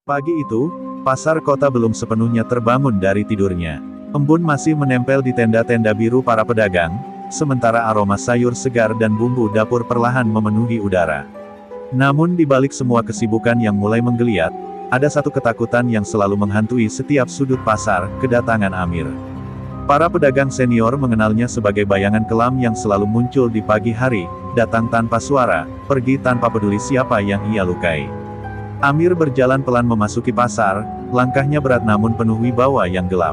Pagi itu, pasar kota belum sepenuhnya terbangun dari tidurnya. Embun masih menempel di tenda-tenda biru para pedagang, sementara aroma sayur segar dan bumbu dapur perlahan memenuhi udara. Namun di balik semua kesibukan yang mulai menggeliat, ada satu ketakutan yang selalu menghantui setiap sudut pasar, kedatangan Amir. Para pedagang senior mengenalnya sebagai bayangan kelam yang selalu muncul di pagi hari, datang tanpa suara, pergi tanpa peduli siapa yang ia lukai. Amir berjalan pelan memasuki pasar, langkahnya berat namun penuh wibawa yang gelap.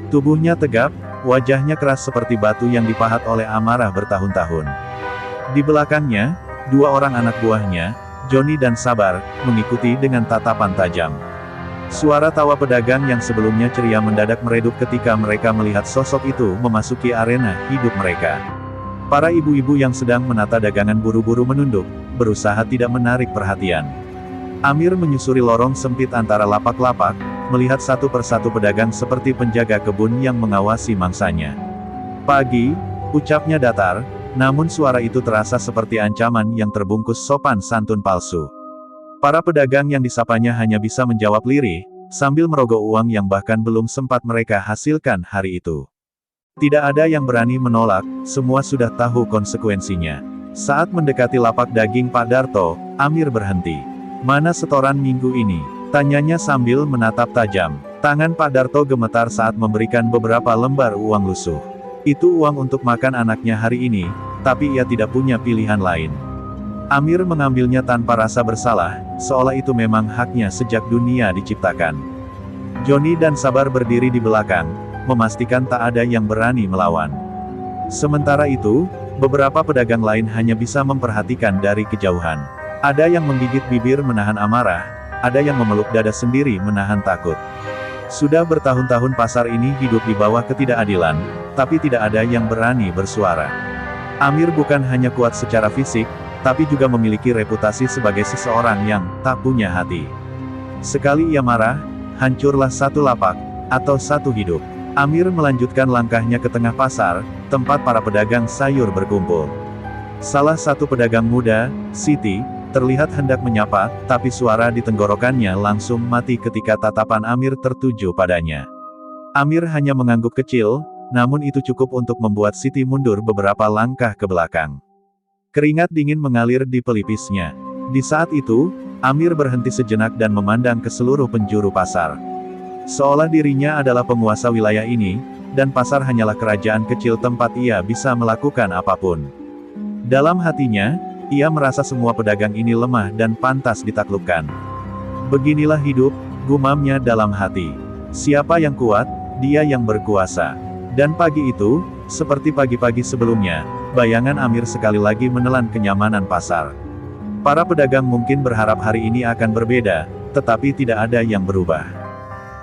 Tubuhnya tegap, wajahnya keras seperti batu yang dipahat oleh amarah bertahun-tahun. Di belakangnya, dua orang anak buahnya, Johnny dan Sabar, mengikuti dengan tatapan tajam. Suara tawa pedagang yang sebelumnya ceria mendadak meredup ketika mereka melihat sosok itu memasuki arena hidup mereka. Para ibu-ibu yang sedang menata dagangan buru-buru menunduk, berusaha tidak menarik perhatian. Amir menyusuri lorong sempit antara lapak-lapak, melihat satu persatu pedagang seperti penjaga kebun yang mengawasi mangsanya. "Pagi," ucapnya datar, namun suara itu terasa seperti ancaman yang terbungkus sopan santun palsu. Para pedagang yang disapanya hanya bisa menjawab lirih, sambil merogoh uang yang bahkan belum sempat mereka hasilkan hari itu. Tidak ada yang berani menolak, semua sudah tahu konsekuensinya. Saat mendekati lapak daging Pak Darto, Amir berhenti. "Mana setoran minggu ini?" tanyanya sambil menatap tajam. Tangan Pak Darto gemetar saat memberikan beberapa lembar uang lusuh. Itu uang untuk makan anaknya hari ini, tapi ia tidak punya pilihan lain. Amir mengambilnya tanpa rasa bersalah, seolah itu memang haknya sejak dunia diciptakan. Johnny dan Sabar berdiri di belakang, memastikan tak ada yang berani melawan. Sementara itu, beberapa pedagang lain hanya bisa memperhatikan dari kejauhan. Ada yang menggigit bibir menahan amarah, ada yang memeluk dada sendiri menahan takut. Sudah bertahun-tahun pasar ini hidup di bawah ketidakadilan, tapi tidak ada yang berani bersuara. Amir bukan hanya kuat secara fisik, tapi juga memiliki reputasi sebagai seseorang yang tak punya hati. Sekali ia marah, hancurlah satu lapak, atau satu hidup. Amir melanjutkan langkahnya ke tengah pasar, tempat para pedagang sayur berkumpul. Salah satu pedagang muda, Siti, terlihat hendak menyapa, tapi suara di tenggorokannya langsung mati ketika tatapan Amir tertuju padanya. Amir hanya mengangguk kecil, namun itu cukup untuk membuat Siti mundur beberapa langkah ke belakang. Keringat dingin mengalir di pelipisnya. Di saat itu, Amir berhenti sejenak dan memandang ke seluruh penjuru pasar. Seolah dirinya adalah penguasa wilayah ini, dan pasar hanyalah kerajaan kecil tempat ia bisa melakukan apapun. Dalam hatinya, ia merasa semua pedagang ini lemah dan pantas ditaklukkan. Beginilah hidup, gumamnya dalam hati. Siapa yang kuat, dia yang berkuasa. Dan pagi itu, seperti pagi-pagi sebelumnya, bayangan Amir sekali lagi menelan kenyamanan pasar. Para pedagang mungkin berharap hari ini akan berbeda, tetapi tidak ada yang berubah.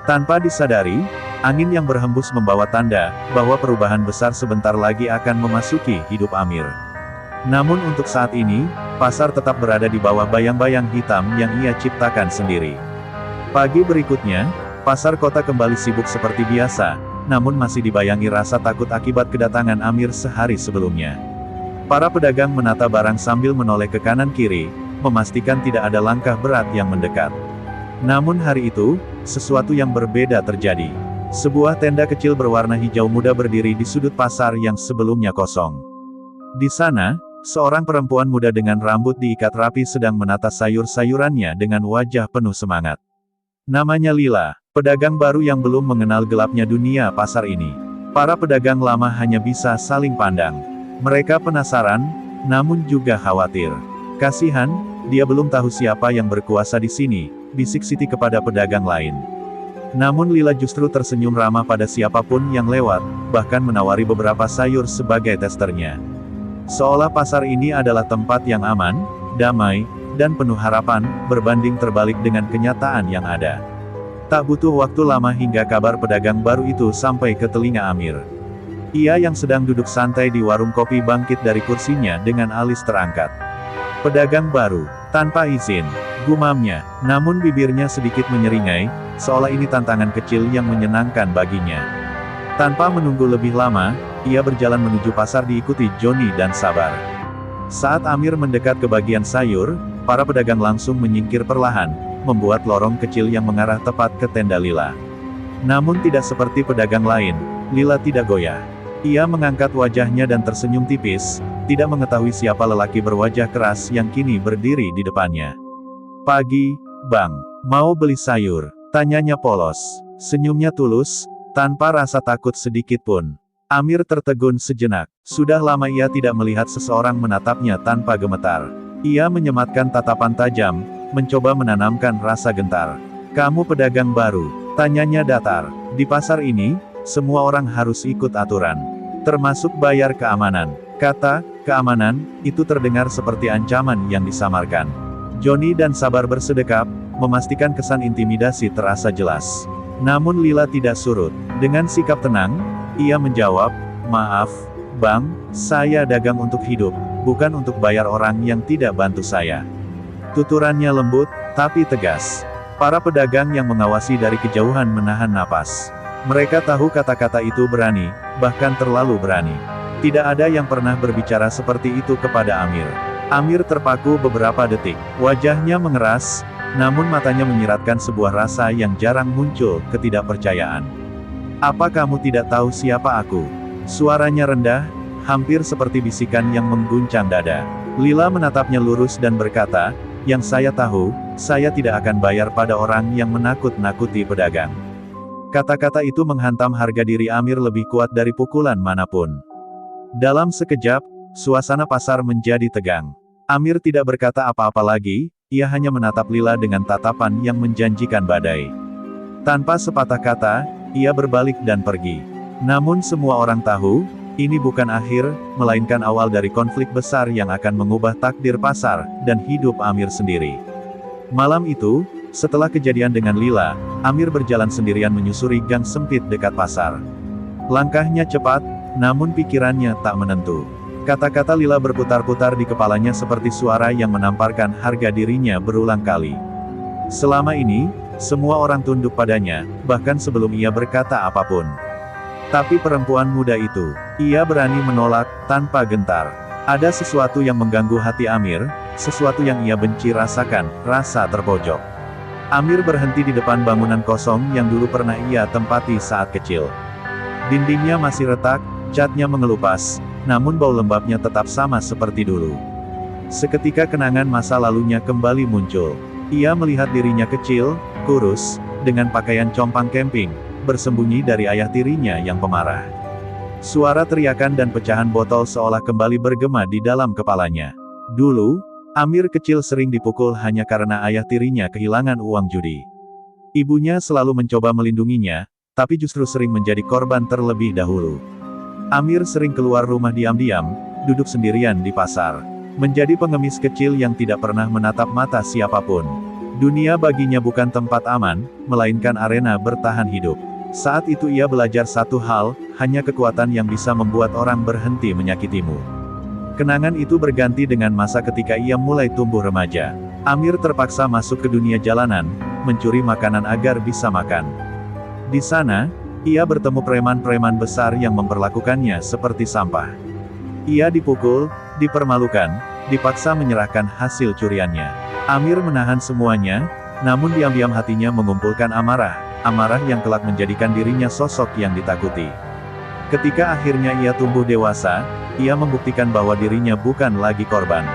Tanpa disadari, angin yang berhembus membawa tanda bahwa perubahan besar sebentar lagi akan memasuki hidup Amir. Namun untuk saat ini, pasar tetap berada di bawah bayang-bayang hitam yang ia ciptakan sendiri. Pagi berikutnya, pasar kota kembali sibuk seperti biasa, namun masih dibayangi rasa takut akibat kedatangan Amir sehari sebelumnya. Para pedagang menata barang sambil menoleh ke kanan-kiri, memastikan tidak ada langkah berat yang mendekat. Namun hari itu, sesuatu yang berbeda terjadi. Sebuah tenda kecil berwarna hijau muda berdiri di sudut pasar yang sebelumnya kosong. Di sana, seorang perempuan muda dengan rambut diikat rapi sedang menata sayur-sayurannya dengan wajah penuh semangat. Namanya Lila, pedagang baru yang belum mengenal gelapnya dunia pasar ini. Para pedagang lama hanya bisa saling pandang. Mereka penasaran, namun juga khawatir. "Kasihan, dia belum tahu siapa yang berkuasa di sini," bisik Siti kepada pedagang lain. Namun Lila justru tersenyum ramah pada siapapun yang lewat, bahkan menawari beberapa sayur sebagai testernya. Seolah pasar ini adalah tempat yang aman, damai, dan penuh harapan, berbanding terbalik dengan kenyataan yang ada. Tak butuh waktu lama hingga kabar pedagang baru itu sampai ke telinga Amir. Ia yang sedang duduk santai di warung kopi bangkit dari kursinya dengan alis terangkat. "Pedagang baru, tanpa izin," gumamnya, namun bibirnya sedikit menyeringai, seolah ini tantangan kecil yang menyenangkan baginya. Tanpa menunggu lebih lama, ia berjalan menuju pasar diikuti Johnny dan Sabar. Saat Amir mendekat ke bagian sayur, para pedagang langsung menyingkir perlahan, membuat lorong kecil yang mengarah tepat ke tenda Lila. Namun tidak seperti pedagang lain, Lila tidak goyah. Ia mengangkat wajahnya dan tersenyum tipis, tidak mengetahui siapa lelaki berwajah keras yang kini berdiri di depannya. "Pagi, Bang. Mau beli sayur?" tanyanya polos. Senyumnya tulus, tanpa rasa takut sedikit pun. Amir tertegun sejenak. Sudah lama ia tidak melihat seseorang menatapnya tanpa gemetar. Ia menyematkan tatapan tajam, mencoba menanamkan rasa gentar. "Kamu pedagang baru?" tanyanya datar. "Di pasar ini, semua orang harus ikut aturan. Termasuk bayar keamanan." Kata "keamanan" itu terdengar seperti ancaman yang disamarkan. Joni dan Sabar bersedekap, memastikan kesan intimidasi terasa jelas. Namun Lila tidak surut. Dengan sikap tenang, ia menjawab, "Maaf, Bang, saya dagang untuk hidup, bukan untuk bayar orang yang tidak bantu saya." Tuturannya lembut, tapi tegas. Para pedagang yang mengawasi dari kejauhan menahan napas. Mereka tahu kata-kata itu berani, bahkan terlalu berani. Tidak ada yang pernah berbicara seperti itu kepada Amir. Amir terpaku beberapa detik. Wajahnya mengeras, namun matanya menyiratkan sebuah rasa yang jarang muncul, ketidakpercayaan. "Apa kamu tidak tahu siapa aku?" Suaranya rendah, hampir seperti bisikan yang mengguncang dada. Lila menatapnya lurus dan berkata, "Yang saya tahu, saya tidak akan bayar pada orang yang menakut-nakuti pedagang." Kata-kata itu menghantam harga diri Amir lebih kuat dari pukulan manapun. Dalam sekejap, suasana pasar menjadi tegang. Amir tidak berkata apa-apa lagi, ia hanya menatap Lila dengan tatapan yang menjanjikan badai. Tanpa sepatah kata, ia berbalik dan pergi. Namun semua orang tahu, ini bukan akhir, melainkan awal dari konflik besar yang akan mengubah takdir pasar, dan hidup Amir sendiri. Malam itu, setelah kejadian dengan Lila, Amir berjalan sendirian menyusuri gang sempit dekat pasar. Langkahnya cepat, namun pikirannya tak menentu. Kata-kata Lila berputar-putar di kepalanya seperti suara yang menamparkan harga dirinya berulang kali. Selama ini, semua orang tunduk padanya, bahkan sebelum ia berkata apapun. Tapi perempuan muda itu, ia berani menolak, tanpa gentar. Ada sesuatu yang mengganggu hati Amir, sesuatu yang ia benci rasakan, rasa terpojok. Amir berhenti di depan bangunan kosong yang dulu pernah ia tempati saat kecil. Dindingnya masih retak, catnya mengelupas, namun bau lembabnya tetap sama seperti dulu. Seketika kenangan masa lalunya kembali muncul. Ia melihat dirinya kecil, kurus, dengan pakaian compang camping, bersembunyi dari ayah tirinya yang pemarah. Suara teriakan dan pecahan botol seolah kembali bergema di dalam kepalanya. Dulu, Amir kecil sering dipukul hanya karena ayah tirinya kehilangan uang judi. Ibunya selalu mencoba melindunginya, tapi justru sering menjadi korban terlebih dahulu. Amir sering keluar rumah diam-diam, duduk sendirian di pasar. Menjadi pengemis kecil yang tidak pernah menatap mata siapapun. Dunia baginya bukan tempat aman, melainkan arena bertahan hidup. Saat itu ia belajar satu hal, hanya kekuatan yang bisa membuat orang berhenti menyakitimu. Kenangan itu berganti dengan masa ketika ia mulai tumbuh remaja. Amir terpaksa masuk ke dunia jalanan, mencuri makanan agar bisa makan. Di sana, ia bertemu preman-preman besar yang memperlakukannya seperti sampah. Ia dipukul, dipermalukan, dipaksa menyerahkan hasil curiannya. Amir menahan semuanya, namun diam-diam hatinya mengumpulkan amarah, amarah yang kelak menjadikan dirinya sosok yang ditakuti. Ketika akhirnya ia tumbuh dewasa, ia membuktikan bahwa dirinya bukan lagi korban.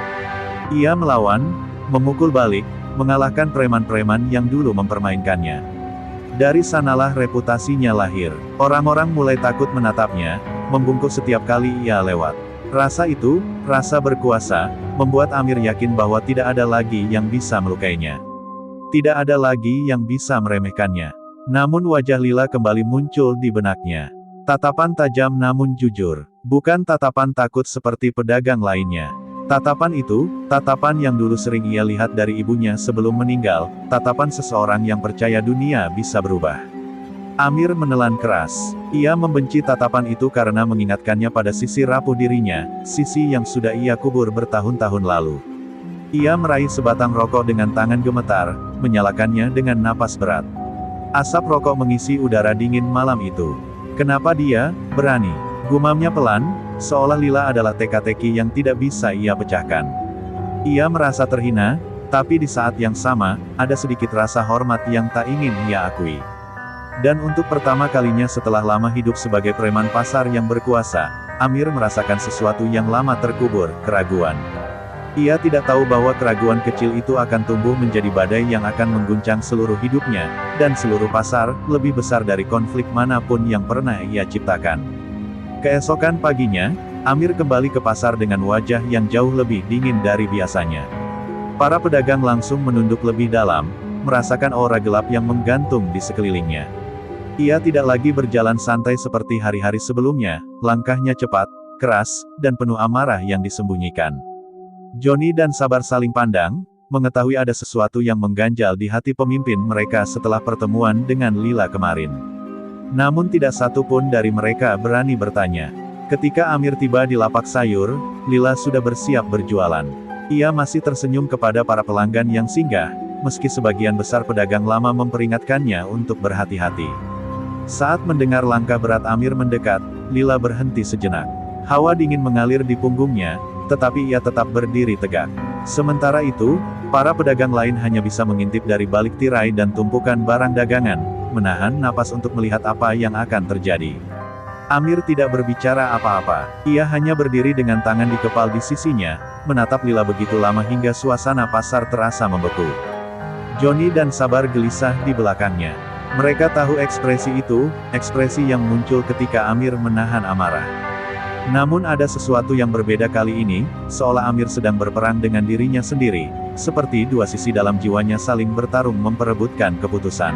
Ia melawan, memukul balik, mengalahkan preman-preman yang dulu mempermainkannya. Dari sanalah reputasinya lahir. Orang-orang mulai takut menatapnya, membungkuk setiap kali ia lewat. Rasa itu, rasa berkuasa, membuat Amir yakin bahwa tidak ada lagi yang bisa melukainya. Tidak ada lagi yang bisa meremehkannya. Namun wajah Lila kembali muncul di benaknya. Tatapan tajam namun jujur. Bukan tatapan takut seperti pedagang lainnya. Tatapan itu, tatapan yang dulu sering ia lihat dari ibunya sebelum meninggal, tatapan seseorang yang percaya dunia bisa berubah. Amir menelan keras. Ia membenci tatapan itu karena mengingatkannya pada sisi rapuh dirinya, sisi yang sudah ia kubur bertahun-tahun lalu. Ia meraih sebatang rokok dengan tangan gemetar, menyalakannya dengan napas berat. Asap rokok mengisi udara dingin malam itu. Kenapa dia berani? Gumamnya pelan, seolah Lila adalah teka-teki yang tidak bisa ia pecahkan. Ia merasa terhina, Tapi di saat yang sama, ada sedikit rasa hormat yang tak ingin ia akui. Dan untuk pertama kalinya setelah lama hidup sebagai preman pasar yang berkuasa, Amir merasakan sesuatu yang lama terkubur, keraguan. Ia tidak tahu bahwa keraguan kecil itu akan tumbuh menjadi badai yang akan mengguncang seluruh hidupnya, dan seluruh pasar, lebih besar dari konflik manapun yang pernah ia ciptakan. Keesokan paginya, Amir kembali ke pasar dengan wajah yang jauh lebih dingin dari biasanya. Para pedagang langsung menunduk lebih dalam, merasakan aura gelap yang menggantung di sekelilingnya. Ia tidak lagi berjalan santai seperti hari-hari sebelumnya, langkahnya cepat, keras, dan penuh amarah yang disembunyikan. Johnny dan Sabar saling pandang, mengetahui ada sesuatu yang mengganjal di hati pemimpin mereka setelah pertemuan dengan Lila kemarin. Namun tidak satu pun dari mereka berani bertanya. Ketika Amir tiba di lapak sayur, Lila sudah bersiap berjualan. Ia masih tersenyum kepada para pelanggan yang singgah, meski sebagian besar pedagang lama memperingatkannya untuk berhati-hati. Saat mendengar langkah berat Amir mendekat, Lila berhenti sejenak. Hawa dingin mengalir di punggungnya, tetapi ia tetap berdiri tegak. Sementara itu, para pedagang lain hanya bisa mengintip dari balik tirai dan tumpukan barang dagangan, menahan napas untuk melihat apa yang akan terjadi. Amir tidak berbicara apa-apa. Ia hanya berdiri dengan tangan dikepal di sisinya, menatap Lila begitu lama hingga suasana pasar terasa membeku. Johnny dan Sabar gelisah di belakangnya. Mereka tahu ekspresi itu, ekspresi yang muncul ketika Amir menahan amarah. Namun ada sesuatu yang berbeda kali ini, seolah Amir sedang berperang dengan dirinya sendiri, seperti dua sisi dalam jiwanya saling bertarung memperebutkan keputusan.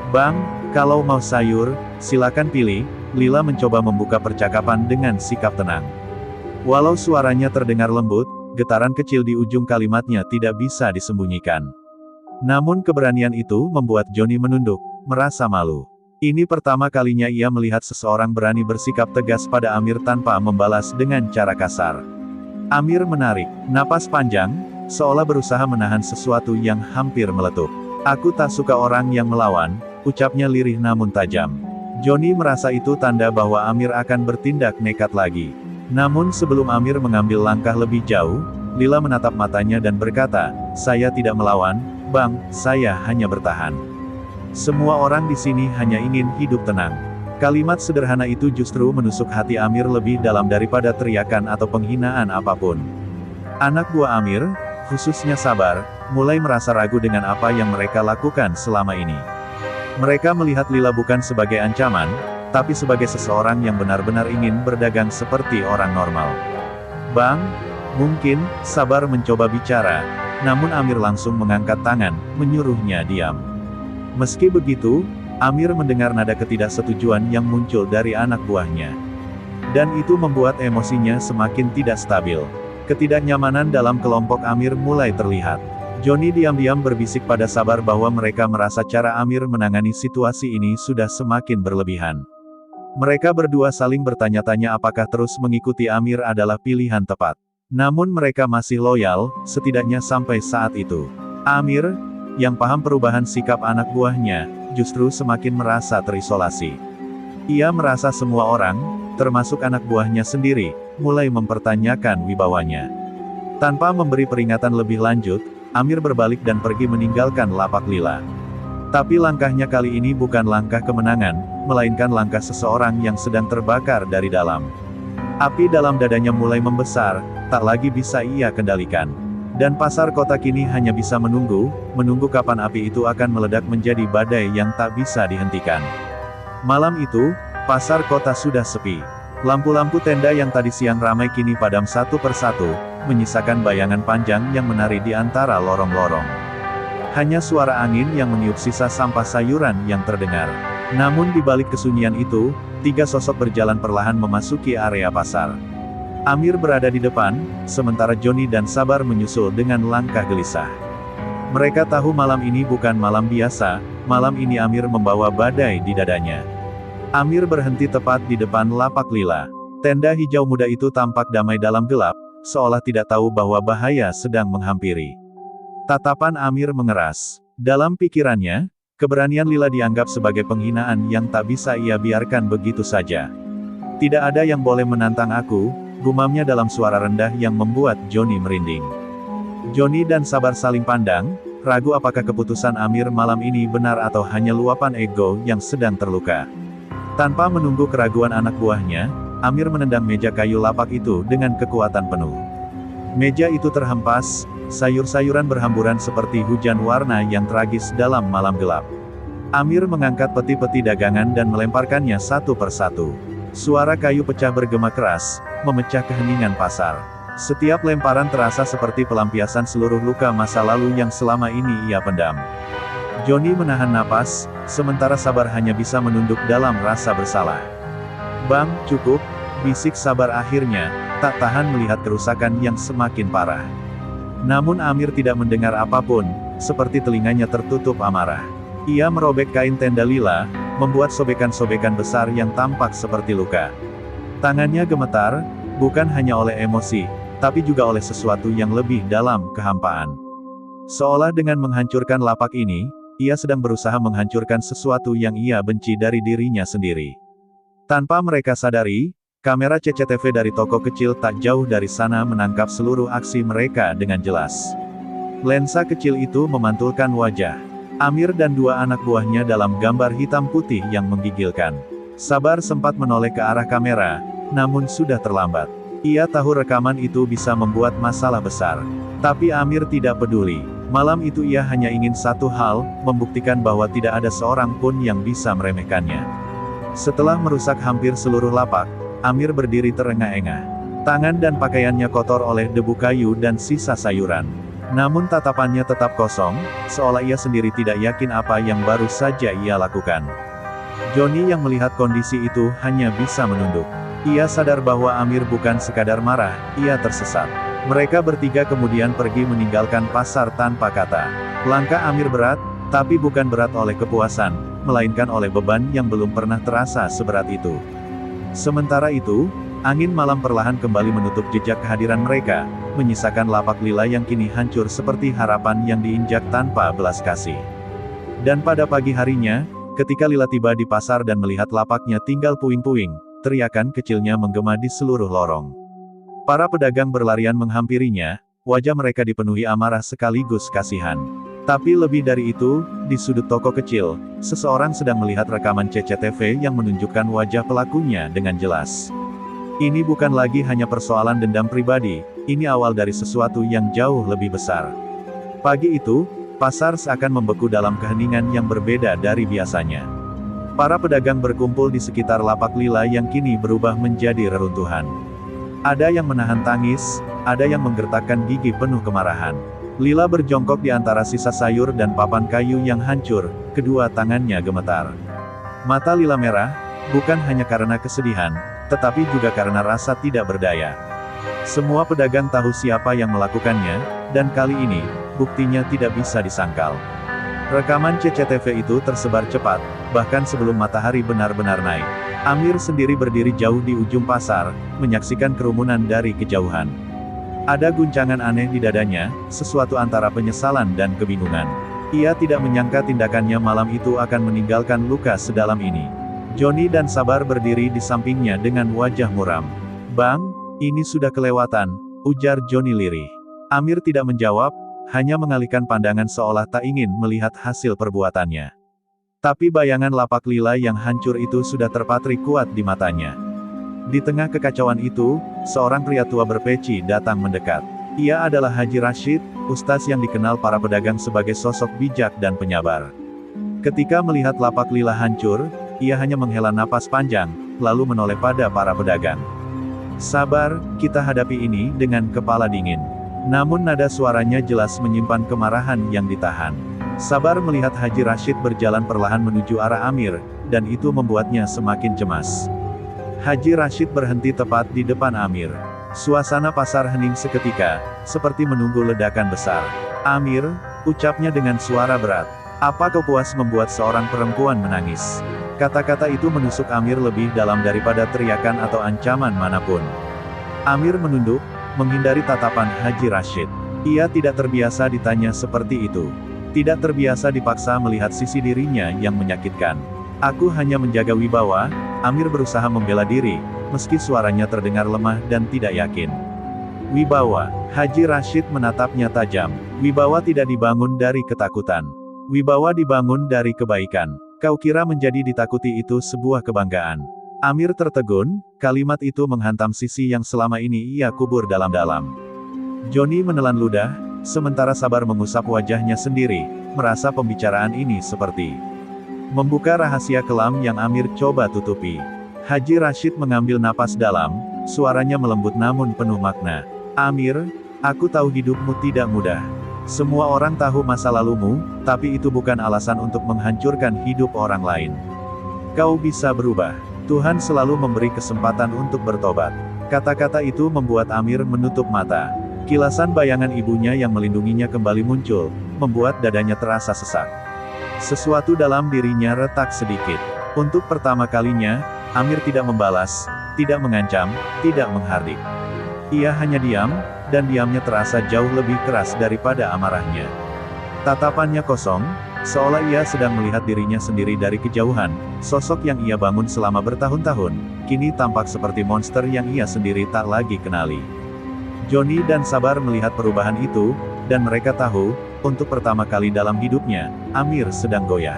"Bang, kalau mau sayur, silakan pilih." Lila mencoba membuka percakapan dengan sikap tenang. Walau suaranya terdengar lembut, getaran kecil di ujung kalimatnya tidak bisa disembunyikan. Namun keberanian itu membuat Johnny menunduk, merasa malu. Ini pertama kalinya ia melihat seseorang berani bersikap tegas pada Amir tanpa membalas dengan cara kasar. Amir menarik napas panjang, seolah berusaha menahan sesuatu yang hampir meletup. "Aku tak suka orang yang melawan," ucapnya lirih namun tajam. Johnny merasa itu tanda bahwa Amir akan bertindak nekat lagi. Namun sebelum Amir mengambil langkah lebih jauh, Lila menatap matanya dan berkata, "Saya tidak melawan, Bang, saya hanya bertahan. Semua orang di sini hanya ingin hidup tenang." Kalimat sederhana itu justru menusuk hati Amir lebih dalam daripada teriakan atau penghinaan apapun. Anak buah Amir, khususnya Sabar, mulai merasa ragu dengan apa yang mereka lakukan selama ini. Mereka melihat Lila bukan sebagai ancaman, tapi sebagai seseorang yang benar-benar ingin berdagang seperti orang normal. "Bang, mungkin," Sabar mencoba bicara, namun Amir langsung mengangkat tangan, menyuruhnya diam. Meski begitu, Amir mendengar nada ketidaksetujuan yang muncul dari anak buahnya. Dan itu membuat emosinya semakin tidak stabil. Ketidaknyamanan dalam kelompok Amir mulai terlihat. Johnny diam-diam berbisik pada Sabar bahwa mereka merasa cara Amir menangani situasi ini sudah semakin berlebihan. Mereka berdua saling bertanya-tanya apakah terus mengikuti Amir adalah pilihan tepat. Namun mereka masih loyal, setidaknya sampai saat itu. Amir, yang paham perubahan sikap anak buahnya, justru semakin merasa terisolasi. Ia merasa semua orang, termasuk anak buahnya sendiri, mulai mempertanyakan wibawanya. Tanpa memberi peringatan lebih lanjut, Amir berbalik dan pergi meninggalkan lapak Lila. Tapi langkahnya kali ini bukan langkah kemenangan, melainkan langkah seseorang yang sedang terbakar dari dalam. Api dalam dadanya mulai membesar, tak lagi bisa ia kendalikan. Dan pasar kota kini hanya bisa menunggu kapan api itu akan meledak menjadi badai yang tak bisa dihentikan. Malam itu, pasar kota sudah sepi. Lampu-lampu tenda yang tadi siang ramai kini padam satu persatu, menyisakan bayangan panjang yang menari di antara lorong-lorong. Hanya suara angin yang meniup sisa sampah sayuran yang terdengar. Namun di balik kesunyian itu, tiga sosok berjalan perlahan memasuki area pasar. Amir berada di depan, sementara Johnny dan Sabar menyusul dengan langkah gelisah. Mereka tahu malam ini bukan malam biasa, malam ini Amir membawa badai di dadanya. Amir berhenti tepat di depan lapak Lila. Tenda hijau muda itu tampak damai dalam gelap, seolah tidak tahu bahwa bahaya sedang menghampiri. Tatapan Amir mengeras. Dalam pikirannya, keberanian Lila dianggap sebagai penghinaan yang tak bisa ia biarkan begitu saja. "Tidak ada yang boleh menantang aku," gumamnya dalam suara rendah yang membuat Johnny merinding. Joni dan Sabar saling pandang, ragu apakah keputusan Amir malam ini benar atau hanya luapan ego yang sedang terluka. Tanpa menunggu keraguan anak buahnya, Amir menendang meja kayu lapak itu dengan kekuatan penuh. Meja itu terhempas, sayur-sayuran berhamburan seperti hujan warna yang tragis dalam malam gelap. Amir mengangkat peti-peti dagangan dan melemparkannya satu persatu. Suara kayu pecah bergema keras, memecah keheningan pasar. Setiap lemparan terasa seperti pelampiasan seluruh luka masa lalu yang selama ini ia pendam. Joni menahan napas, sementara Sabar hanya bisa menunduk dalam rasa bersalah. "Bang, cukup," bisik Sabar akhirnya, tak tahan melihat kerusakan yang semakin parah. Namun Amir tidak mendengar apapun, seperti telinganya tertutup amarah. Ia merobek kain tenda lila, membuat sobekan-sobekan besar yang tampak seperti luka. Tangannya gemetar, bukan hanya oleh emosi, tapi juga oleh sesuatu yang lebih dalam, kehampaan. Seolah dengan menghancurkan lapak ini, ia sedang berusaha menghancurkan sesuatu yang ia benci dari dirinya sendiri. Tanpa mereka sadari, kamera CCTV dari toko kecil tak jauh dari sana menangkap seluruh aksi mereka dengan jelas. Lensa kecil itu memantulkan wajah Amir dan dua anak buahnya dalam gambar hitam putih yang menggigilkan. Sabar sempat menoleh ke arah kamera, namun sudah terlambat. Ia tahu rekaman itu bisa membuat masalah besar. Tapi Amir tidak peduli. Malam itu ia hanya ingin satu hal, membuktikan bahwa tidak ada seorang pun yang bisa meremehkannya. Setelah merusak hampir seluruh lapak, Amir berdiri terengah-engah. Tangan dan pakaiannya kotor oleh debu kayu dan sisa sayuran. Namun tatapannya tetap kosong, seolah ia sendiri tidak yakin apa yang baru saja ia lakukan. Joni yang melihat kondisi itu hanya bisa menunduk. Ia sadar bahwa Amir bukan sekadar marah, ia tersesat. Mereka bertiga kemudian pergi meninggalkan pasar tanpa kata. Langkah Amir berat, tapi bukan berat oleh kepuasan, melainkan oleh beban yang belum pernah terasa seberat itu. Sementara itu, angin malam perlahan kembali menutup jejak kehadiran mereka, menyisakan lapak lila yang kini hancur seperti harapan yang diinjak tanpa belas kasih. Dan pada pagi harinya, ketika Lila tiba di pasar dan melihat lapaknya tinggal puing-puing, teriakan kecilnya menggema di seluruh lorong. Para pedagang berlarian menghampirinya, wajah mereka dipenuhi amarah sekaligus kasihan. Tapi lebih dari itu, di sudut toko kecil, seseorang sedang melihat rekaman CCTV yang menunjukkan wajah pelakunya dengan jelas. Ini bukan lagi hanya persoalan dendam pribadi, ini awal dari sesuatu yang jauh lebih besar. Pagi itu, pasar seakan membeku dalam keheningan yang berbeda dari biasanya. Para pedagang berkumpul di sekitar lapak lila yang kini berubah menjadi reruntuhan. Ada yang menahan tangis, ada yang menggertakkan gigi penuh kemarahan. Lila berjongkok di antara sisa sayur dan papan kayu yang hancur, kedua tangannya gemetar. Mata Lila merah, bukan hanya karena kesedihan, tetapi juga karena rasa tidak berdaya. Semua pedagang tahu siapa yang melakukannya, dan kali ini, buktinya tidak bisa disangkal. Rekaman CCTV itu tersebar cepat, bahkan sebelum matahari benar-benar naik. Amir sendiri berdiri jauh di ujung pasar, menyaksikan kerumunan dari kejauhan. Ada guncangan aneh di dadanya, sesuatu antara penyesalan dan kebingungan. Ia tidak menyangka tindakannya malam itu akan meninggalkan luka sedalam ini. Joni dan Sabar berdiri di sampingnya dengan wajah muram. "Bang, ini sudah kelewatan," ujar Joni lirih. Amir tidak menjawab, hanya mengalihkan pandangan seolah tak ingin melihat hasil perbuatannya. Tapi bayangan lapak lila yang hancur itu sudah terpatri kuat di matanya. Di tengah kekacauan itu, seorang pria tua berpeci datang mendekat. Ia adalah Haji Rashid, ustaz yang dikenal para pedagang sebagai sosok bijak dan penyabar. Ketika melihat lapak lila hancur, ia hanya menghela napas panjang, lalu menoleh pada para pedagang. "Sabar, kita hadapi ini dengan kepala dingin." Namun nada suaranya jelas menyimpan kemarahan yang ditahan. Sabar melihat Haji Rashid berjalan perlahan menuju arah Amir, dan itu membuatnya semakin cemas. Haji Rashid berhenti tepat di depan Amir. Suasana pasar hening seketika, seperti menunggu ledakan besar. "Amir," ucapnya dengan suara berat. "Apa kau puas membuat seorang perempuan menangis?" Kata-kata itu menusuk Amir lebih dalam daripada teriakan atau ancaman manapun. Amir menunduk, menghindari tatapan Haji Rashid. Ia tidak terbiasa ditanya seperti itu. Tidak terbiasa dipaksa melihat sisi dirinya yang menyakitkan. "Aku hanya menjaga wibawa," Amir berusaha membela diri, meski suaranya terdengar lemah dan tidak yakin. Wibawa. Haji Rashid menatapnya tajam. Wibawa tidak dibangun dari ketakutan. Wibawa dibangun dari kebaikan. Kau kira menjadi ditakuti itu sebuah kebanggaan? Amir tertegun, kalimat itu menghantam sisi yang selama ini ia kubur dalam-dalam. Joni menelan ludah, sementara Sabar mengusap wajahnya sendiri, merasa pembicaraan ini seperti membuka rahasia kelam yang Amir coba tutupi. Haji Rashid mengambil napas dalam, suaranya melembut namun penuh makna. Amir, aku tahu hidupmu tidak mudah. Semua orang tahu masa lalumu, tapi itu bukan alasan untuk menghancurkan hidup orang lain. Kau bisa berubah. Tuhan selalu memberi kesempatan untuk bertobat. Kata-kata itu membuat Amir menutup mata. Kilasan bayangan ibunya yang melindunginya kembali muncul, membuat dadanya terasa sesak. Sesuatu dalam dirinya retak sedikit. Untuk pertama kalinya, Amir tidak membalas, tidak mengancam, tidak menghardik. Ia hanya diam, dan diamnya terasa jauh lebih keras daripada amarahnya. Tatapannya kosong, seolah ia sedang melihat dirinya sendiri dari kejauhan. Sosok yang ia bangun selama bertahun-tahun, kini tampak seperti monster yang ia sendiri tak lagi kenali. Joni dan Sabar melihat perubahan itu, dan mereka tahu, untuk pertama kali dalam hidupnya, Amir sedang goyah.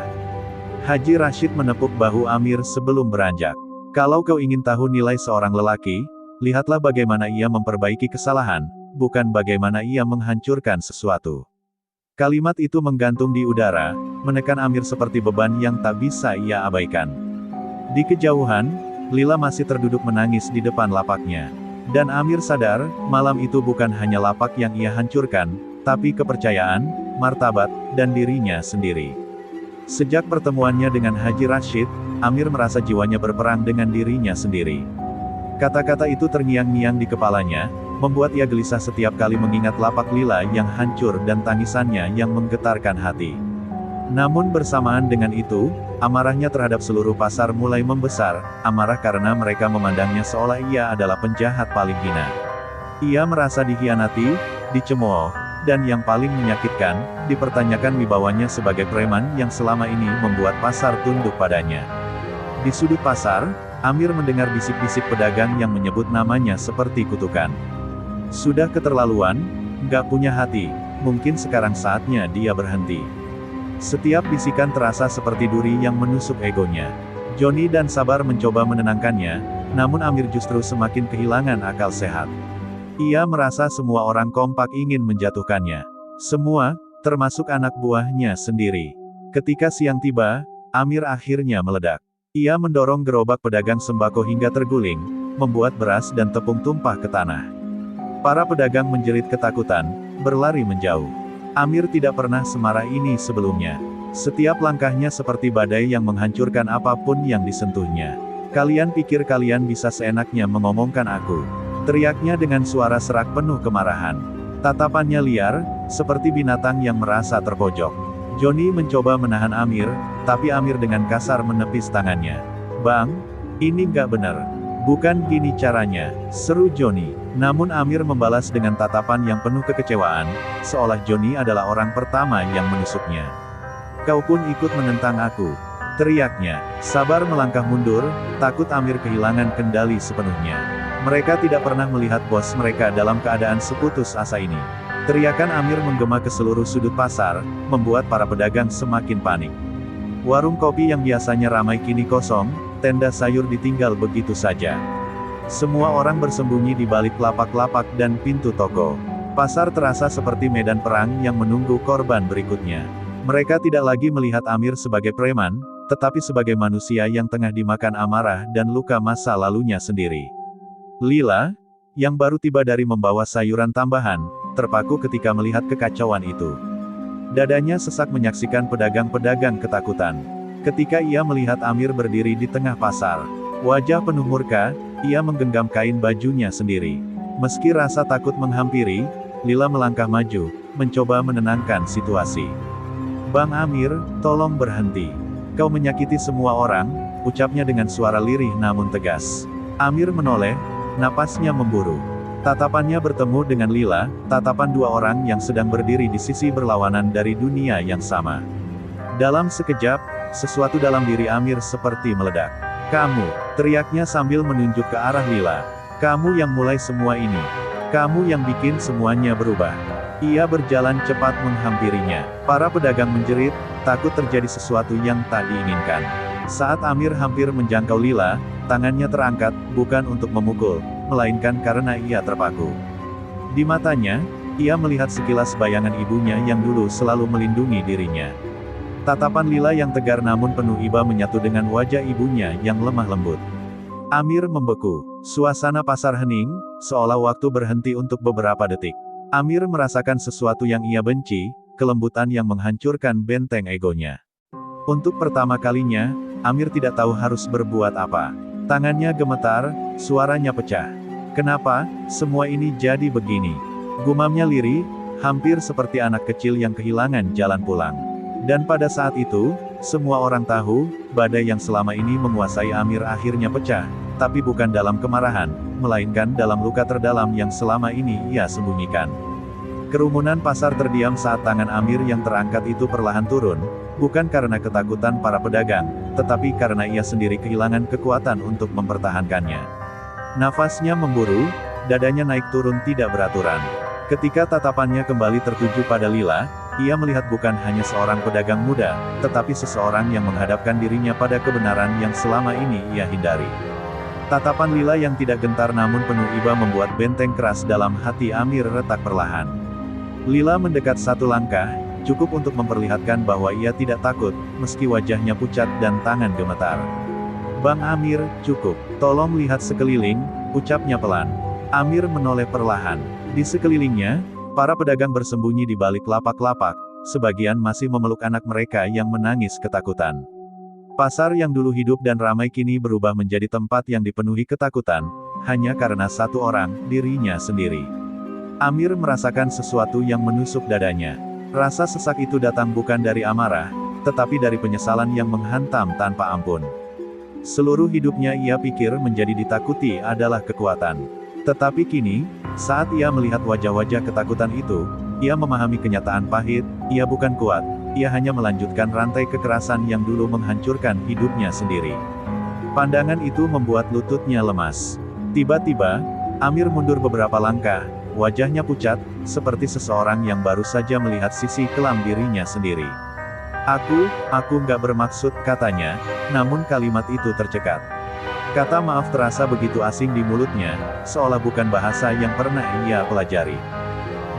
Haji Rashid menepuk bahu Amir sebelum beranjak. Kalau kau ingin tahu nilai seorang lelaki, lihatlah bagaimana ia memperbaiki kesalahan, bukan bagaimana ia menghancurkan sesuatu. Kalimat itu menggantung di udara, menekan Amir seperti beban yang tak bisa ia abaikan. Di kejauhan, Lila masih terduduk menangis di depan lapaknya. Dan Amir sadar, malam itu bukan hanya lapak yang ia hancurkan, tapi kepercayaan, martabat, dan dirinya sendiri. Sejak pertemuannya dengan Haji Rashid, Amir merasa jiwanya berperang dengan dirinya sendiri. Kata-kata itu terngiang-ngiang di kepalanya, membuat ia gelisah setiap kali mengingat lapak Lila yang hancur dan tangisannya yang menggetarkan hati. Namun bersamaan dengan itu, amarahnya terhadap seluruh pasar mulai membesar, amarah karena mereka memandangnya seolah ia adalah penjahat paling hina. Ia merasa dikhianati, dicemooh, dan yang paling menyakitkan, dipertanyakan wibawanya sebagai preman yang selama ini membuat pasar tunduk padanya. Di sudut pasar, Amir mendengar bisik-bisik pedagang yang menyebut namanya seperti kutukan. Sudah keterlaluan, nggak punya hati, mungkin sekarang saatnya dia berhenti. Setiap bisikan terasa seperti duri yang menusuk egonya. Joni dan Sabar mencoba menenangkannya, namun Amir justru semakin kehilangan akal sehat. Ia merasa semua orang kompak ingin menjatuhkannya. Semua, termasuk anak buahnya sendiri. Ketika siang tiba, Amir akhirnya meledak. Ia mendorong gerobak pedagang sembako hingga terguling, membuat beras dan tepung tumpah ke tanah. Para pedagang menjerit ketakutan, berlari menjauh. Amir tidak pernah semarah ini sebelumnya. Setiap langkahnya seperti badai yang menghancurkan apapun yang disentuhnya. Kalian pikir kalian bisa seenaknya mengomongkan aku? Teriaknya dengan suara serak penuh kemarahan. Tatapannya liar, seperti binatang yang merasa terpojok. Joni mencoba menahan Amir, tapi Amir dengan kasar menepis tangannya. Bang, ini nggak benar. Bukan gini caranya, seru Joni. Namun Amir membalas dengan tatapan yang penuh kekecewaan, seolah Joni adalah orang pertama yang menusuknya. Kau pun ikut menentang aku, teriaknya. Sabar melangkah mundur, takut Amir kehilangan kendali sepenuhnya. Mereka tidak pernah melihat bos mereka dalam keadaan seputus asa ini. Teriakan Amir menggema ke seluruh sudut pasar, membuat para pedagang semakin panik. Warung kopi yang biasanya ramai kini kosong, tenda sayur ditinggal begitu saja. Semua orang bersembunyi di balik lapak-lapak dan pintu toko. Pasar terasa seperti medan perang yang menunggu korban berikutnya. Mereka tidak lagi melihat Amir sebagai preman, tetapi sebagai manusia yang tengah dimakan amarah dan luka masa lalunya sendiri. Lila, yang baru tiba dari membawa sayuran tambahan, terpaku ketika melihat kekacauan itu. Dadanya sesak menyaksikan pedagang-pedagang ketakutan. Ketika ia melihat Amir berdiri di tengah pasar, wajah penuh murka, ia menggenggam kain bajunya sendiri. Meski rasa takut menghampiri, Lila melangkah maju, mencoba menenangkan situasi. Bang Amir, tolong berhenti. Kau menyakiti semua orang, ucapnya dengan suara lirih namun tegas. Amir menoleh, napasnya memburu. Tatapannya bertemu dengan Lila, tatapan dua orang yang sedang berdiri di sisi berlawanan dari dunia yang sama. Dalam sekejap, sesuatu dalam diri Amir seperti meledak. Kamu, teriaknya sambil menunjuk ke arah Lila. Kamu yang mulai semua ini. Kamu yang bikin semuanya berubah. Ia berjalan cepat menghampirinya. Para pedagang menjerit, takut terjadi sesuatu yang tak diinginkan. Saat Amir hampir menjangkau Lila, tangannya terangkat, bukan untuk memukul, melainkan karena ia terpaku. Di matanya, ia melihat sekilas bayangan ibunya yang dulu selalu melindungi dirinya. Tatapan Lila yang tegar namun penuh iba menyatu dengan wajah ibunya yang lemah lembut. Amir membeku. Suasana pasar hening, seolah waktu berhenti untuk beberapa detik. Amir merasakan sesuatu yang ia benci, kelembutan yang menghancurkan benteng egonya. Untuk pertama kalinya, Amir tidak tahu harus berbuat apa. Tangannya gemetar, suaranya pecah. Kenapa semua ini jadi begini? Gumamnya lirih, hampir seperti anak kecil yang kehilangan jalan pulang. Dan pada saat itu, semua orang tahu, badai yang selama ini menguasai Amir akhirnya pecah, tapi bukan dalam kemarahan, melainkan dalam luka terdalam yang selama ini ia sembunyikan. Kerumunan pasar terdiam saat tangan Amir yang terangkat itu perlahan turun, bukan karena ketakutan para pedagang, tetapi karena ia sendiri kehilangan kekuatan untuk mempertahankannya. Nafasnya memburu, dadanya naik turun tidak beraturan. Ketika tatapannya kembali tertuju pada Lila, ia melihat bukan hanya seorang pedagang muda, tetapi seseorang yang menghadapkan dirinya pada kebenaran yang selama ini ia hindari. Tatapan Lila yang tidak gentar namun penuh iba membuat benteng keras dalam hati Amir retak perlahan. Lila mendekat satu langkah, cukup untuk memperlihatkan bahwa ia tidak takut, meski wajahnya pucat dan tangan gemetar. "Bang Amir, cukup. Tolong lihat sekeliling," ucapnya pelan. Amir menoleh perlahan. Di sekelilingnya, para pedagang bersembunyi di balik lapak-lapak, sebagian masih memeluk anak mereka yang menangis ketakutan. Pasar yang dulu hidup dan ramai kini berubah menjadi tempat yang dipenuhi ketakutan, hanya karena satu orang, dirinya sendiri. Amir merasakan sesuatu yang menusuk dadanya. Rasa sesak itu datang bukan dari amarah, tetapi dari penyesalan yang menghantam tanpa ampun. Seluruh hidupnya ia pikir menjadi ditakuti adalah kekuatan. Tetapi kini, saat ia melihat wajah-wajah ketakutan itu, ia memahami kenyataan pahit, ia bukan kuat, ia hanya melanjutkan rantai kekerasan yang dulu menghancurkan hidupnya sendiri. Pandangan itu membuat lututnya lemas. Tiba-tiba, Amir mundur beberapa langkah, wajahnya pucat, seperti seseorang yang baru saja melihat sisi kelam dirinya sendiri. Aku nggak bermaksud," katanya, namun kalimat itu tercekat. Kata maaf terasa begitu asing di mulutnya, seolah bukan bahasa yang pernah ia pelajari.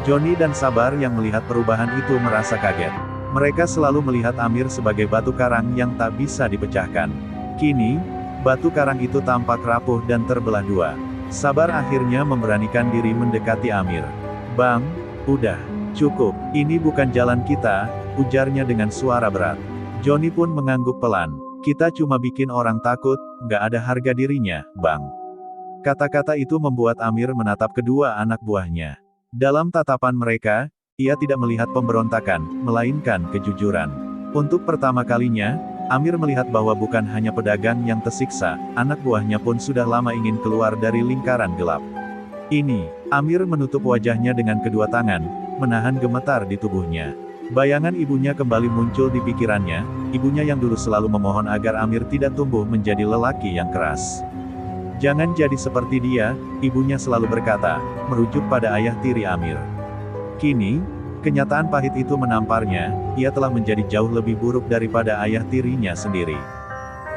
Johnny dan Sabar yang melihat perubahan itu merasa kaget. Mereka selalu melihat Amir sebagai batu karang yang tak bisa dipecahkan. Kini, batu karang itu tampak rapuh dan terbelah dua. Sabar akhirnya memberanikan diri mendekati Amir. "Bang, udah, cukup, ini bukan jalan kita," ujarnya dengan suara berat. Johnny pun mengangguk pelan. "Kita cuma bikin orang takut, nggak ada harga dirinya, Bang." Kata-kata itu membuat Amir menatap kedua anak buahnya. Dalam tatapan mereka, ia tidak melihat pemberontakan, melainkan kejujuran. Untuk pertama kalinya, Amir melihat bahwa bukan hanya pedagang yang tersiksa, anak buahnya pun sudah lama ingin keluar dari lingkaran gelap. Amir menutup wajahnya dengan kedua tangan, menahan gemetar di tubuhnya. Bayangan ibunya kembali muncul di pikirannya, ibunya yang dulu selalu memohon agar Amir tidak tumbuh menjadi lelaki yang keras. "Jangan jadi seperti dia," ibunya selalu berkata, merujuk pada ayah tiri Amir. Kini, kenyataan pahit itu menamparnya, ia telah menjadi jauh lebih buruk daripada ayah tirinya sendiri.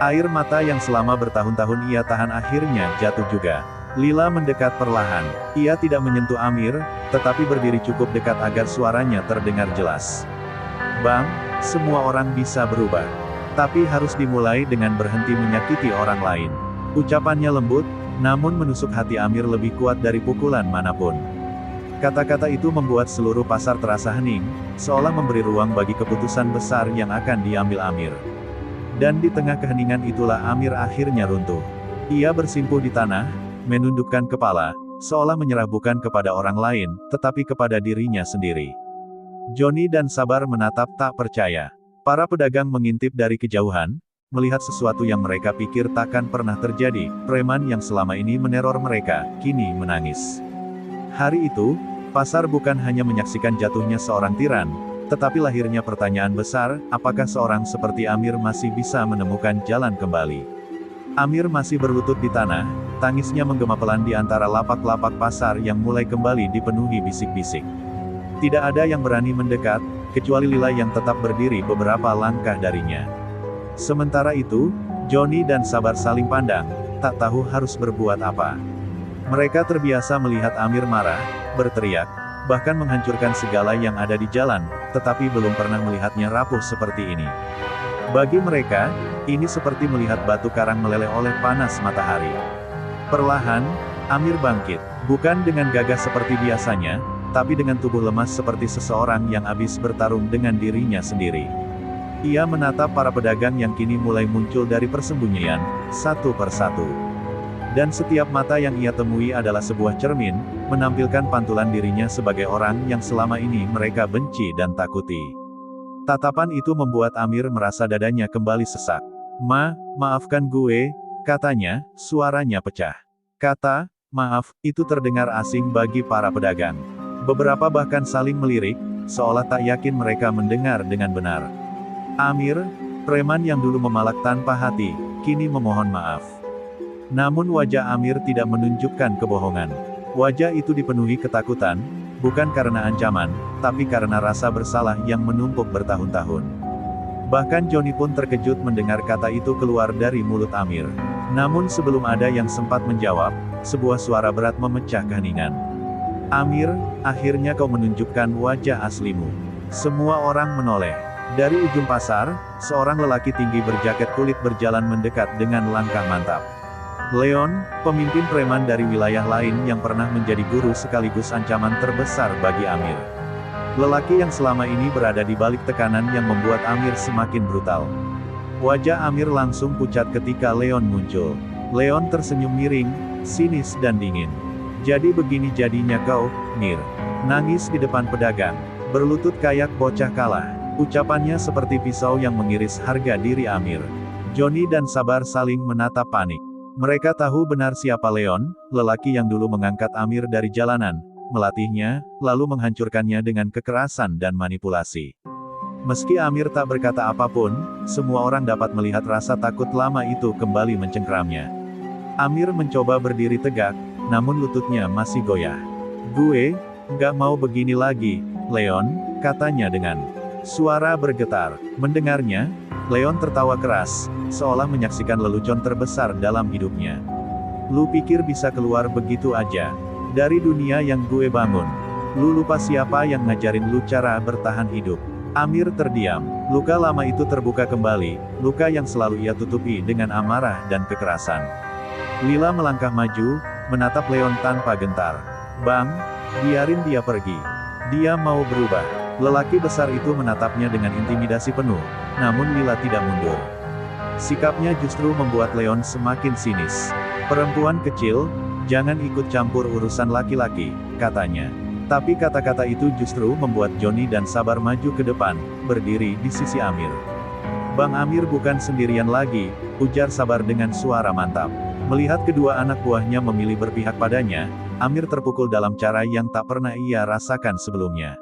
Air mata yang selama bertahun-tahun ia tahan akhirnya jatuh juga. Lila mendekat perlahan. Ia tidak menyentuh Amir, tetapi berdiri cukup dekat agar suaranya terdengar jelas. "Bang, semua orang bisa berubah. Tapi harus dimulai dengan berhenti menyakiti orang lain." Ucapannya lembut, namun menusuk hati Amir lebih kuat dari pukulan manapun. Kata-kata itu membuat seluruh pasar terasa hening, seolah memberi ruang bagi keputusan besar yang akan diambil Amir. Dan di tengah keheningan itulah Amir akhirnya runtuh. Ia bersimpuh di tanah, menundukkan kepala, seolah menyerah bukan kepada orang lain, tetapi kepada dirinya sendiri. Johnny dan Sabar menatap tak percaya. Para pedagang mengintip dari kejauhan, melihat sesuatu yang mereka pikir takkan pernah terjadi. Preman yang selama ini meneror mereka, kini menangis. Hari itu, pasar bukan hanya menyaksikan jatuhnya seorang tiran, tetapi lahirnya pertanyaan besar, apakah seorang seperti Amir masih bisa menemukan jalan kembali? Amir masih berlutut di tanah, tangisnya menggema pelan di antara lapak-lapak pasar yang mulai kembali dipenuhi bisik-bisik. Tidak ada yang berani mendekat, kecuali Lila yang tetap berdiri beberapa langkah darinya. Sementara itu, Johnny dan Sabar saling pandang, tak tahu harus berbuat apa. Mereka terbiasa melihat Amir marah, berteriak, bahkan menghancurkan segala yang ada di jalan, tetapi belum pernah melihatnya rapuh seperti ini. Bagi mereka, ini seperti melihat batu karang meleleh oleh panas matahari. Perlahan, Amir bangkit, bukan dengan gagah seperti biasanya, tapi dengan tubuh lemas seperti seseorang yang habis bertarung dengan dirinya sendiri. Ia menatap para pedagang yang kini mulai muncul dari persembunyian, satu persatu. Dan setiap mata yang ia temui adalah sebuah cermin, menampilkan pantulan dirinya sebagai orang yang selama ini mereka benci dan takuti. Tatapan itu membuat Amir merasa dadanya kembali sesak. Maafkan gue, katanya, suaranya pecah. Kata, maaf, itu terdengar asing bagi para pedagang. Beberapa bahkan saling melirik, seolah tak yakin mereka mendengar dengan benar. Amir, preman yang dulu memalak tanpa hati, kini memohon maaf. Namun wajah Amir tidak menunjukkan kebohongan. Wajah itu dipenuhi ketakutan, bukan karena ancaman, tapi karena rasa bersalah yang menumpuk bertahun-tahun. Bahkan Johnny pun terkejut mendengar kata itu keluar dari mulut Amir. Namun sebelum ada yang sempat menjawab, sebuah suara berat memecah keheningan. Amir, akhirnya kau menunjukkan wajah aslimu. Semua orang menoleh. Dari ujung pasar, seorang lelaki tinggi berjaket kulit berjalan mendekat dengan langkah mantap. Leon, pemimpin preman dari wilayah lain yang pernah menjadi guru sekaligus ancaman terbesar bagi Amir. Lelaki yang selama ini berada di balik tekanan yang membuat Amir semakin brutal. Wajah Amir langsung pucat ketika Leon muncul. Leon tersenyum miring, sinis dan dingin. Jadi begini jadinya kau, Mir. Nangis di depan pedagang. Berlutut kayak bocah kalah. Ucapannya seperti pisau yang mengiris harga diri Amir. Johnny dan Sabar saling menatap panik. Mereka tahu benar siapa Leon, lelaki yang dulu mengangkat Amir dari jalanan, melatihnya, lalu menghancurkannya dengan kekerasan dan manipulasi. Meski Amir tak berkata apapun, semua orang dapat melihat rasa takut lama itu kembali mencengkramnya. Amir mencoba berdiri tegak, namun lututnya masih goyah. Gue, nggak mau begini lagi, Leon, katanya dengan suara bergetar. Mendengarnya, Leon tertawa keras, seolah menyaksikan lelucon terbesar dalam hidupnya. Lu pikir bisa keluar begitu aja dari dunia yang gue bangun? Lu lupa siapa yang ngajarin lu cara bertahan hidup? Amir terdiam. Luka lama itu terbuka kembali, luka yang selalu ia tutupi dengan amarah dan kekerasan. Lila melangkah maju, menatap Leon tanpa gentar. Bang, biarin dia pergi. Dia mau berubah. Lelaki besar itu menatapnya dengan intimidasi penuh, namun Lila tidak mundur. Sikapnya justru membuat Leon semakin sinis. Perempuan kecil, jangan ikut campur urusan laki-laki, katanya. Tapi kata-kata itu justru membuat Johnny dan Sabar maju ke depan, berdiri di sisi Amir. Bang Amir bukan sendirian lagi, ujar Sabar dengan suara mantap. Melihat kedua anak buahnya memilih berpihak padanya, Amir terpukul dalam cara yang tak pernah ia rasakan sebelumnya.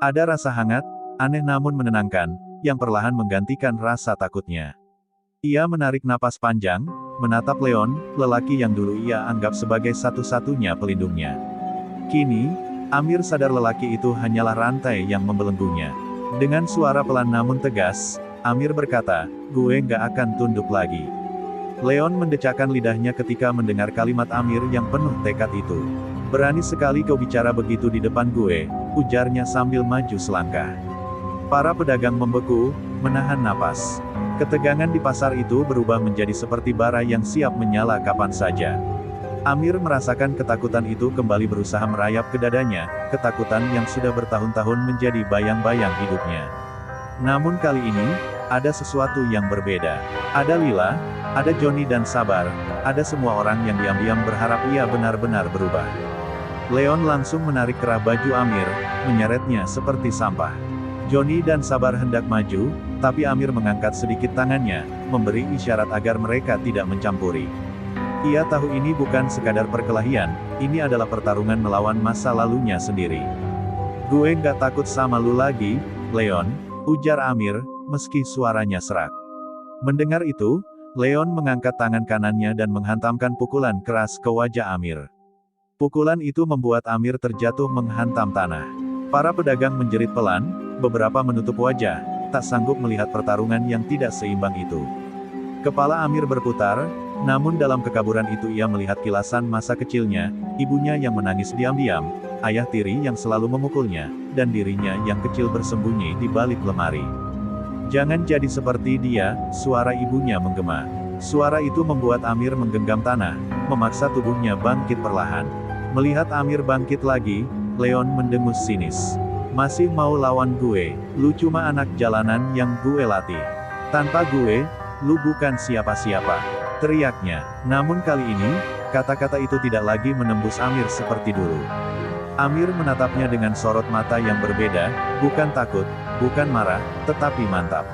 Ada rasa hangat, aneh namun menenangkan, yang perlahan menggantikan rasa takutnya. Ia menarik napas panjang, menatap Leon, lelaki yang dulu ia anggap sebagai satu-satunya pelindungnya. Kini, Amir sadar lelaki itu hanyalah rantai yang membelenggunya. Dengan suara pelan namun tegas, Amir berkata, gue nggak akan tunduk lagi. Leon mendecakkan lidahnya ketika mendengar kalimat Amir yang penuh tekad itu. Berani sekali kau bicara begitu di depan gue, ujarnya sambil maju selangkah. Para pedagang membeku, menahan napas. Ketegangan di pasar itu berubah menjadi seperti bara yang siap menyala kapan saja. Amir merasakan ketakutan itu kembali berusaha merayap ke dadanya, ketakutan yang sudah bertahun-tahun menjadi bayang-bayang hidupnya. Namun kali ini, ada sesuatu yang berbeda. Ada Lila, ada Johnny dan Sabar, ada semua orang yang diam-diam berharap ia benar-benar berubah. Leon langsung menarik kerah baju Amir, menyeretnya seperti sampah. Johnny dan Sabar hendak maju, tapi Amir mengangkat sedikit tangannya, memberi isyarat agar mereka tidak mencampuri. Ia tahu ini bukan sekadar perkelahian, ini adalah pertarungan melawan masa lalunya sendiri. Gue nggak takut sama lu lagi, Leon, ujar Amir, meski suaranya serak. Mendengar itu, Leon mengangkat tangan kanannya dan menghantamkan pukulan keras ke wajah Amir. Pukulan itu membuat Amir terjatuh menghantam tanah. Para pedagang menjerit pelan, beberapa menutup wajah, tak sanggup melihat pertarungan yang tidak seimbang itu. Kepala Amir berputar, namun dalam kekaburan itu ia melihat kilasan masa kecilnya, ibunya yang menangis diam-diam, ayah tiri yang selalu memukulnya, dan dirinya yang kecil bersembunyi di balik lemari. "Jangan jadi seperti dia," suara ibunya menggema. Suara itu membuat Amir menggenggam tanah, memaksa tubuhnya bangkit perlahan. Melihat Amir bangkit lagi, Leon mendengus sinis. "Masih mau lawan gue? Lu cuma anak jalanan yang gue latih. Tanpa gue, lu bukan siapa-siapa," teriaknya. Namun kali ini, kata-kata itu tidak lagi menembus Amir seperti dulu. Amir menatapnya dengan sorot mata yang berbeda, bukan takut, bukan marah, tetapi mantap.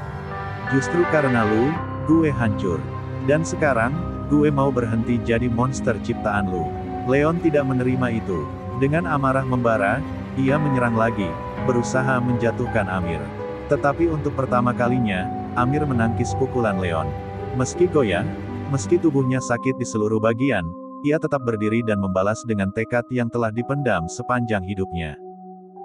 "Justru karena lu, gue hancur. Dan sekarang, gue mau berhenti jadi monster ciptaan lu." Leon tidak menerima itu. Dengan amarah membara, ia menyerang lagi, berusaha menjatuhkan Amir. Tetapi untuk pertama kalinya, Amir menangkis pukulan Leon. Meski goyah, meski tubuhnya sakit di seluruh bagian, ia tetap berdiri dan membalas dengan tekad yang telah dipendam sepanjang hidupnya.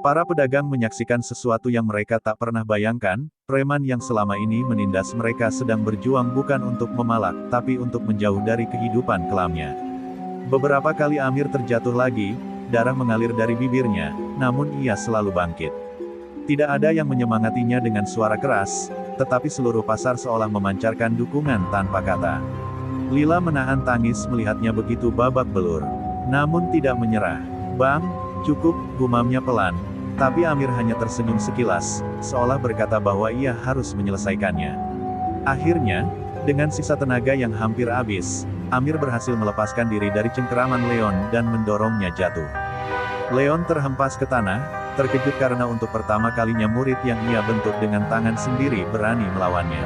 Para pedagang menyaksikan sesuatu yang mereka tak pernah bayangkan, preman yang selama ini menindas mereka sedang berjuang bukan untuk memalak, tapi untuk menjauh dari kehidupan kelamnya. Beberapa kali Amir terjatuh lagi, darah mengalir dari bibirnya, namun ia selalu bangkit. Tidak ada yang menyemangatinya dengan suara keras, tetapi seluruh pasar seolah memancarkan dukungan tanpa kata. Lila menahan tangis melihatnya begitu babak belur. Namun tidak menyerah. "Bang, cukup," gumamnya pelan. Tapi Amir hanya tersenyum sekilas, seolah berkata bahwa ia harus menyelesaikannya. Akhirnya, dengan sisa tenaga yang hampir habis, Amir berhasil melepaskan diri dari cengkeraman Leon dan mendorongnya jatuh. Leon terhempas ke tanah, terkejut karena untuk pertama kalinya murid yang ia bentuk dengan tangan sendiri berani melawannya.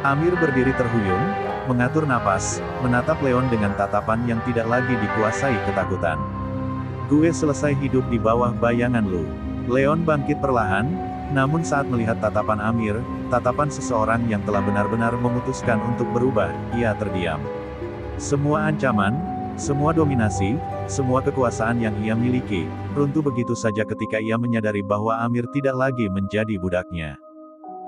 Amir berdiri terhuyung, mengatur napas, menatap Leon dengan tatapan yang tidak lagi dikuasai ketakutan. "Gue selesai hidup di bawah bayangan lu." Leon bangkit perlahan, namun saat melihat tatapan Amir, tatapan seseorang yang telah benar-benar memutuskan untuk berubah, ia terdiam. Semua ancaman, semua dominasi, semua kekuasaan yang ia miliki, runtuh begitu saja ketika ia menyadari bahwa Amir tidak lagi menjadi budaknya.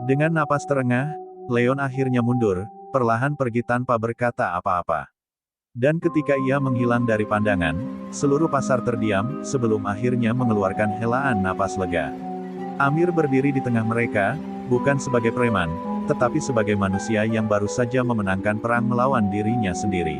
Dengan napas terengah, Leon akhirnya mundur, perlahan pergi tanpa berkata apa-apa. Dan ketika ia menghilang dari pandangan, seluruh pasar terdiam, sebelum akhirnya mengeluarkan helaan napas lega. Amir berdiri di tengah mereka, bukan sebagai preman, tetapi sebagai manusia yang baru saja memenangkan perang melawan dirinya sendiri.